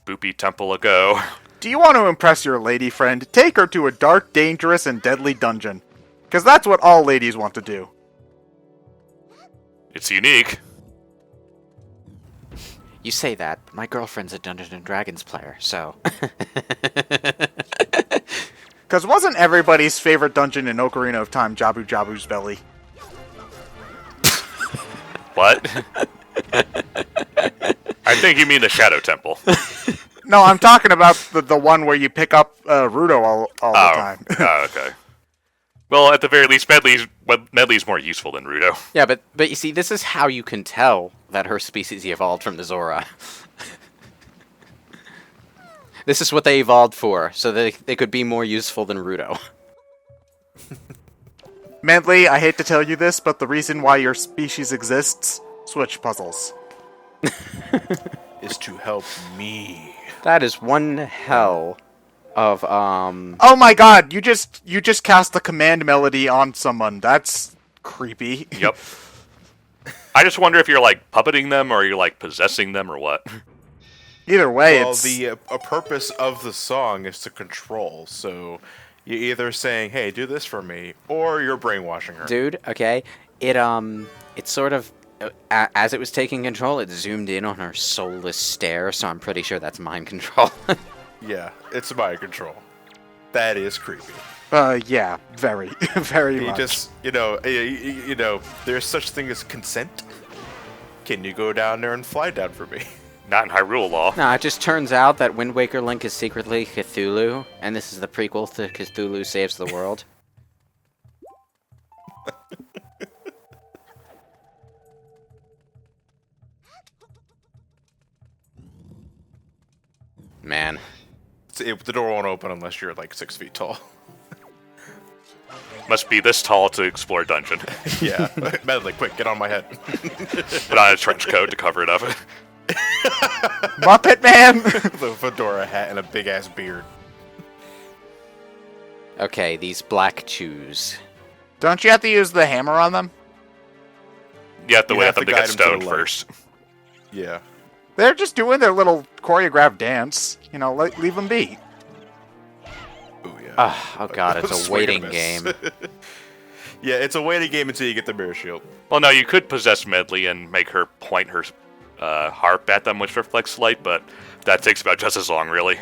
spoopy temple a go. Do you want to impress your lady friend? Take her to a dark, dangerous, and deadly dungeon. Because that's what all ladies want to do. It's unique. You say that, but my girlfriend's a Dungeons & Dragons player, so... Because wasn't everybody's favorite dungeon in Ocarina of Time Jabu Jabu's belly? What? I think you mean the Shadow Temple. No, I'm talking about the one where you pick up Rudo all the time. Oh, okay. Well, at the very least, Medley's more useful than Rudo. Yeah, but you see, this is how you can tell that her species evolved from the Zora. This is what they evolved for, so that they could be more useful than Rudo. Medley, I hate to tell you this, but the reason why your species exists, Switch puzzles. Is to help me. That is one hell of, Oh my god, you just cast the command melody on someone. That's creepy. Yep. I just wonder if you're, like, puppeting them, or you're, like, possessing them, or what. Either way, Well, it's... the purpose of the song is to control, so you're either saying, hey, do this for me, or you're brainwashing her. Dude, okay, it sort of, as it was taking control, it zoomed in on her soulless stare, so I'm pretty sure that's mind control. Yeah, it's mind control. That is creepy. Yeah, very, very much. Just, you know, there's such thing as consent. Can you go down there and fly down for me? Not in Hyrule Law. No, it just turns out that Wind Waker Link is secretly Cthulhu, and this is the prequel to Cthulhu Saves the World. Man. The door won't open unless you're like 6 feet tall. Must be this tall to explore dungeon. Yeah. Medley, quick, get on my head. Put on a trench coat to cover it up. Muppet Man! The fedora hat and a big-ass beard. Okay, these black chews. Don't you have to use the hammer on them? You have to wait have for them to to get guide 'em to the stoned light. first. Yeah. They're just doing their little choreographed dance. You know, leave them be. Ooh, yeah. Oh god, it's a Swing and waiting a game. miss. Yeah, it's a waiting game until you get the mirror shield. Well, no, you could possess Medley and make her point her harp at them, which reflects light, but that takes about just as long, really.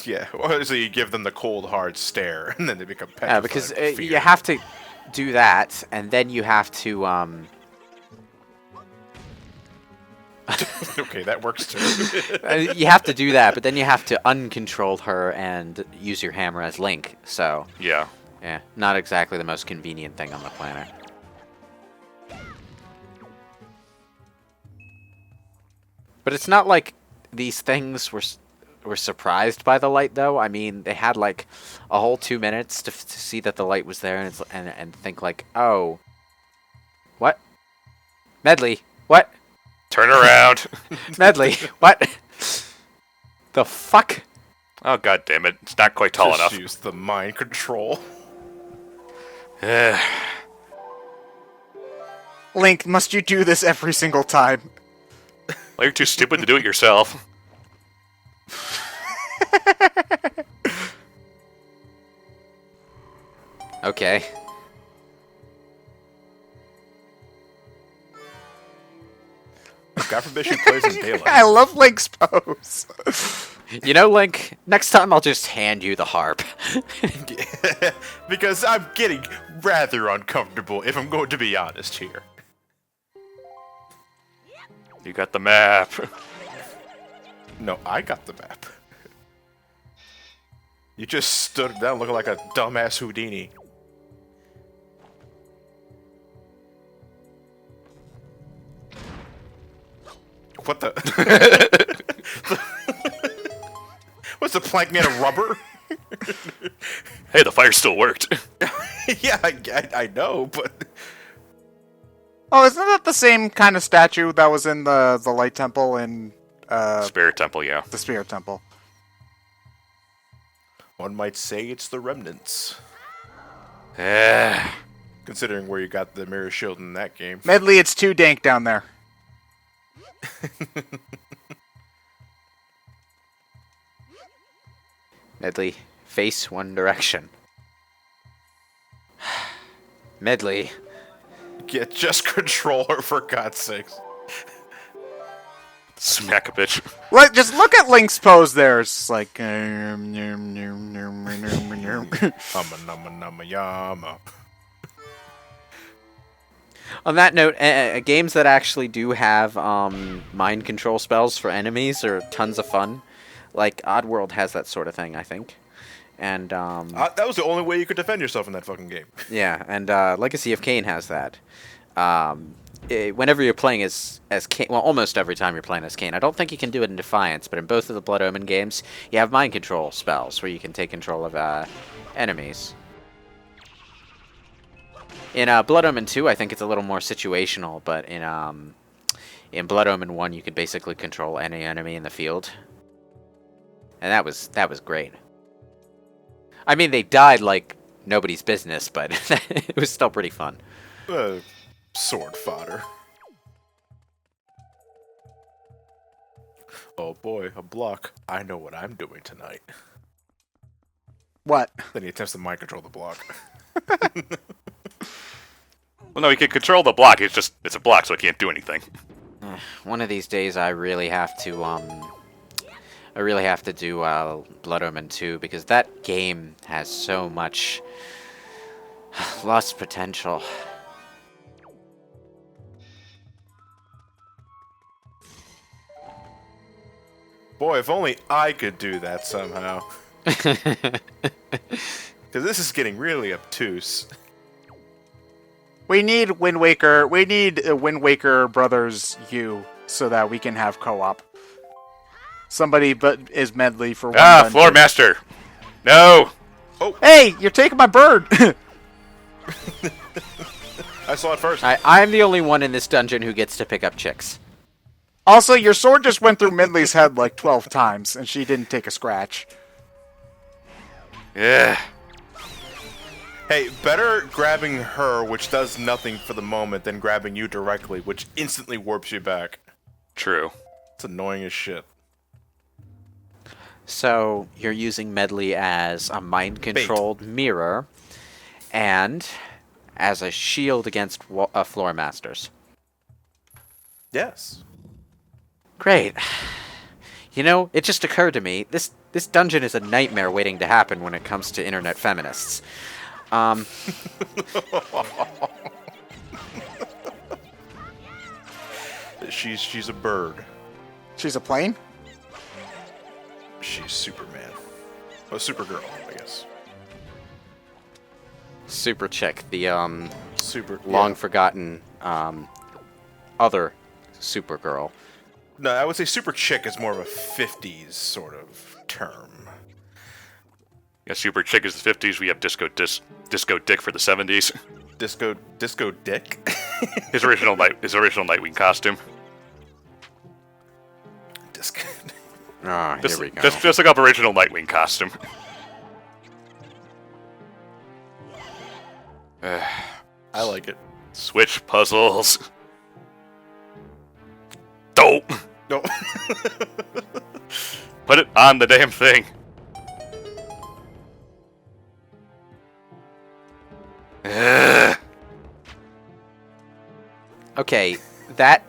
Yeah, so you give them the cold, hard stare, and then they become petrified. Yeah, because with fear. you have to do that, and then you have to, Okay, that works too. you have to do that, but then you have to uncontrol her and use your hammer as Link, so... Yeah. Yeah, not exactly the most convenient thing on the planet. But it's not like these things were surprised by the light, though. I mean, they had like a whole 2 minutes to see that the light was there, and and think like, oh, what? Medley, what? Turn around. Medley, what? The fuck? Oh, god damn it. It's not quite tall Just enough. use the mind control. Link, must you do this every single time? Well, you're too stupid to do it yourself. Okay. God forbid she plays in daylight. I love Link's pose. You know, Link, next time I'll just hand you the harp. Because I'm getting rather uncomfortable, if I'm going to be honest here. You got the map. No, I got the map. You just stood down looking like a dumbass Houdini. What the? What's the plank made of rubber? Hey, the fire still worked. Yeah, I know, but... Oh, isn't that the same kind of statue that was in the Light Temple in Spirit Temple, yeah. the Spirit Temple? One might say it's the remnants. Eh. Considering where you got the mirror shield in that game. Medley, it's too dank down there. Medley, face one direction. Medley. Get just controller for God's sakes. Smack a bitch. Just look at Link's pose there. It's like... Yama. On that note, games that actually do have mind control spells for enemies are tons of fun. Like Oddworld has that sort of thing, I think. And That was the only way you could defend yourself in that fucking game. yeah, and Legacy of Kain has that. Whenever you're playing as Kain, well, almost every time you're playing as Kain. I don't think you can do it in Defiance, but in both of the Blood Omen games, you have mind control spells where you can take control of enemies. In Blood Omen 2, I think it's a little more situational, but in Blood Omen 1, you could basically control any enemy in the field. And that was great. I mean, they died like nobody's business, but it was still pretty fun. Sword fodder. Oh boy, a block. I know what I'm doing tonight. What? Then he attempts to mind control the block. Well, no, he can control the block. It's a block, so he can't do anything. One of these days, I really have to do Blood Omen 2 because that game has so much lost potential. Boy, if only I could do that somehow. Because this is getting really obtuse. We need Wind Waker. We need Wind Waker Brothers U so that we can have co-op. Somebody but is Medley for one. Floor Master! No! Oh! Hey, you're taking my bird! I saw it first. I'm the only one in this dungeon who gets to pick up chicks. Also, your sword just went through Medley's head like 12 times, and she didn't take a scratch. Yeah. Hey, better grabbing her, which does nothing for the moment, than grabbing you directly, which instantly warps you back. True. It's annoying as shit. So, you're using Medley as a mind-controlled mirror, and as a shield against floor masters. Yes. Great. You know, it just occurred to me, this dungeon is a nightmare waiting to happen when it comes to internet feminists. She's a bird. She's a plane? She's Superman. Oh, Supergirl, I guess. Super chick, the Super long forgotten other Supergirl. No, I would say super chick is more of a 50s sort of term. Yeah, Super Chick is the 50s. We have Disco Dick for the 70s. Disco Dick? His original Nightwing costume. Disco. Ah, here we go. Just like up original Nightwing costume. I like it. Switch puzzles. Dope. No. Put it on the damn thing. Okay, that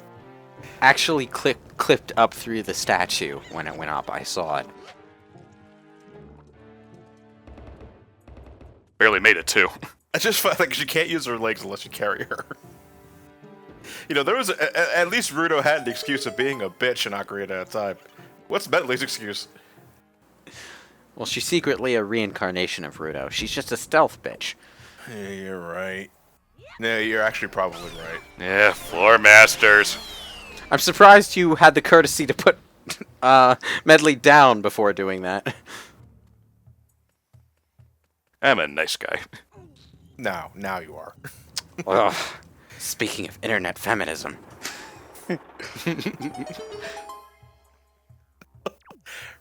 actually clipped up through the statue when it went up. I saw it. Barely made it too. I just find like she can't use her legs unless you carry her. You know, there was at least Rudo had the excuse of being a bitch and Ocarina at a time. What's Medley's excuse? Well, she's secretly a reincarnation of Rudo. She's just a stealth bitch. Yeah, you're right. No, you're actually probably right. Yeah, floor masters. I'm surprised you had the courtesy to put Medley down before doing that. I'm a nice guy. Now you are. Ugh. Speaking of internet feminism.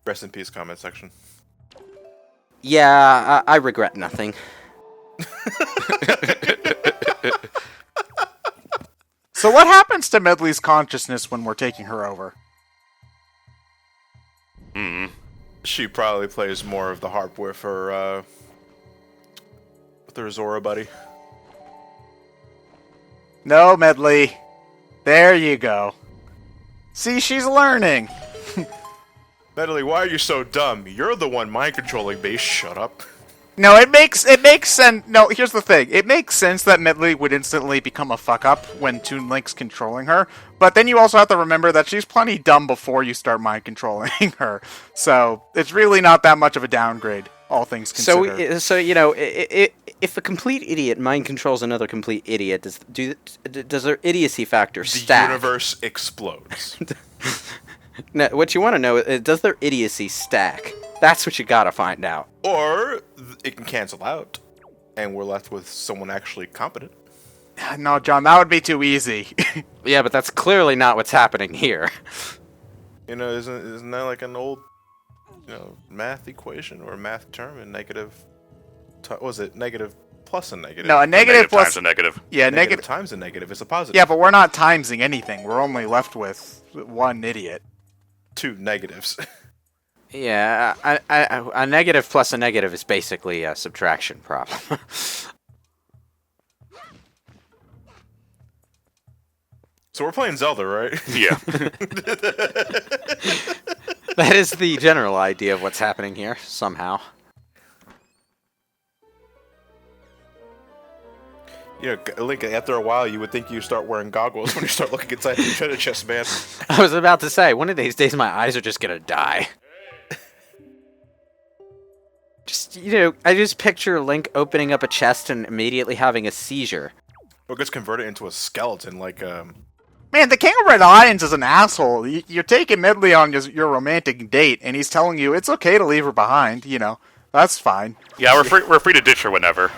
Rest in peace, comment section. Yeah, I regret nothing. So what happens to Medley's consciousness when we're taking her over? She probably plays more of the harp with her Zora buddy. No, Medley. There you go. See, she's learning. Medley, why are you so dumb? You're the one mind controlling me. Shut up. No, it makes sense. No, here's the thing. It makes sense that Medley would instantly become a fuck up when Toon Link's controlling her. But then you also have to remember that she's plenty dumb before you start mind controlling her. So it's really not that much of a downgrade, all things considered. So you know, if a complete idiot mind controls another complete idiot, does their idiocy factor stack? The universe explodes. No, what you want to know is, does their idiocy stack? That's what you gotta find out. Or it can cancel out, and we're left with someone actually competent. No, John, that would be too easy. Yeah, but that's clearly not what's happening here. You know, isn't that like an old, math equation or math term? And negative, what was it? Negative plus a negative. No, a negative plus times a negative. Yeah, negative times a negative is a positive. Yeah, but we're not timesing anything. We're only left with one idiot. 2 negatives. Yeah, a negative plus a negative is basically a subtraction problem. So we're playing Zelda, right? Yeah. That is the general idea of what's happening here, somehow. You know, Link, after a while, you would think you start wearing goggles when you start looking inside the treasure chest, man. I was about to say, one of these days my eyes are just gonna die. Just, I just picture Link opening up a chest and immediately having a seizure. Or gets converted into a skeleton, like, Man, the King of Red Lions is an asshole. You're taking Medley on your romantic date, and he's telling you it's okay to leave her behind. That's fine. Yeah, we're free to ditch her whenever.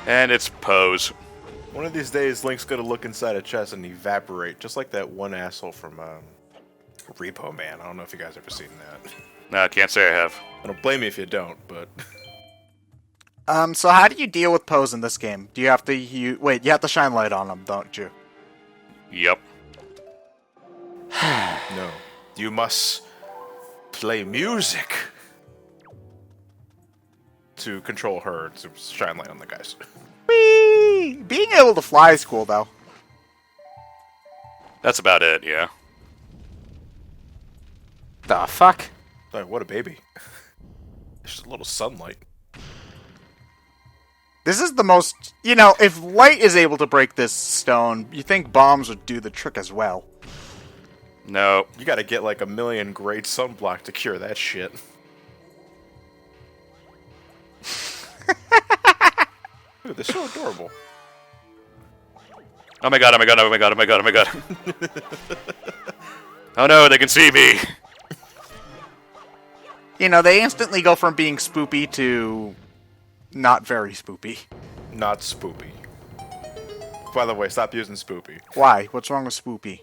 And it's pose. One of these days, Link's gonna look inside a chest and evaporate, just like that one asshole from, Repo Man. I don't know if you guys ever seen that. No, I can't say I have. I don't blame you if you don't, but... So how do you deal with pose in this game? Do you have to you have to shine light on them, don't you? Yep. No. You must play music to control her to shine light on the guys. Whee! Being able to fly is cool, though. That's about it, yeah. The fuck? Sorry, what a baby. It's just a little sunlight. This is the most... if light is able to break this stone, you think bombs would do the trick as well. No. You gotta get like 1,000,000 grade sunblock to cure that shit. Dude, they're so adorable. Oh my god, oh my god, oh my god, oh my god, oh my god. Oh no, they can see me. They instantly go from being spoopy to not very spoopy. Not spoopy. By the way, stop using spoopy. Why? What's wrong with spoopy?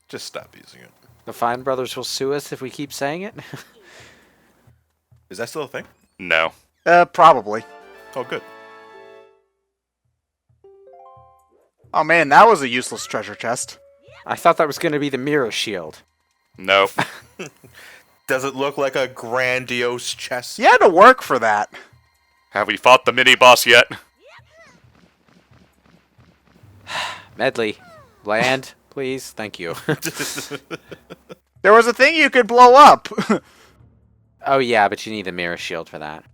Just stop using it. The Fine Brothers will sue us if we keep saying it? Is that still a thing? No. Probably. Oh, good. Oh man, that was a useless treasure chest. I thought that was going to be the mirror shield. No. Does it look like a grandiose chest? You had to work for that. Have we fought the mini-boss yet? Medley, land, please. Thank you. There was a thing you could blow up. Oh yeah, but you need the mirror shield for that.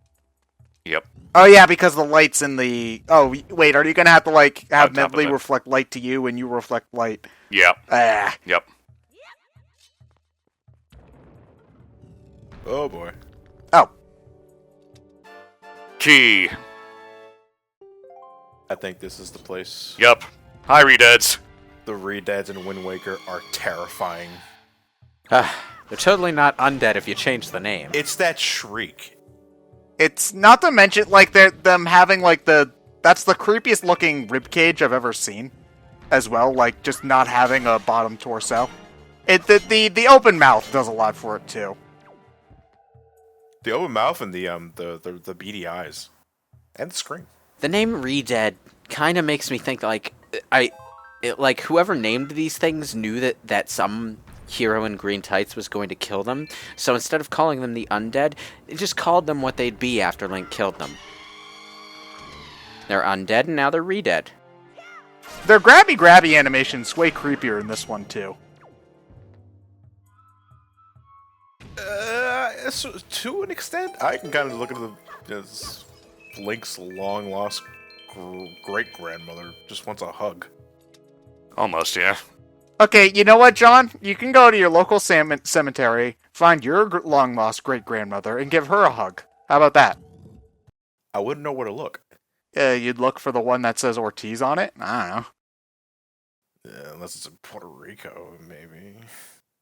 Yep. Oh yeah, because the light's in the... Oh, wait, are you going to have to, have On top of Medley it. reflect light to you and you reflect light? Yep. Ah. Yep. Oh, boy. Oh. Key. I think this is the place. Yep. Hi, Redeads. The Redeads in Wind Waker are terrifying. They're totally not undead if you change the name. It's that shriek. It's not to mention, them having, that's the creepiest looking ribcage I've ever seen. As well, just not having a bottom torso. The open mouth does a lot for it, too. The open mouth and the beady eyes. And the scream. The name Redead kind of makes me think, like whoever named these things knew that some hero in green tights was going to kill them. So instead of calling them the undead, it just called them what they'd be after Link killed them. They're undead and now they're re-dead. Their grabby animation's way creepier in this one too. So, to an extent, I can kind of look at this Link's long lost great grandmother just wants a hug. Almost, yeah. Okay, you know what, John? You can go to your local cemetery, find your long lost great grandmother, and give her a hug. How about that? I wouldn't know where to look. You'd look for the one that says Ortiz on it? I don't know. Yeah, unless it's in Puerto Rico, maybe.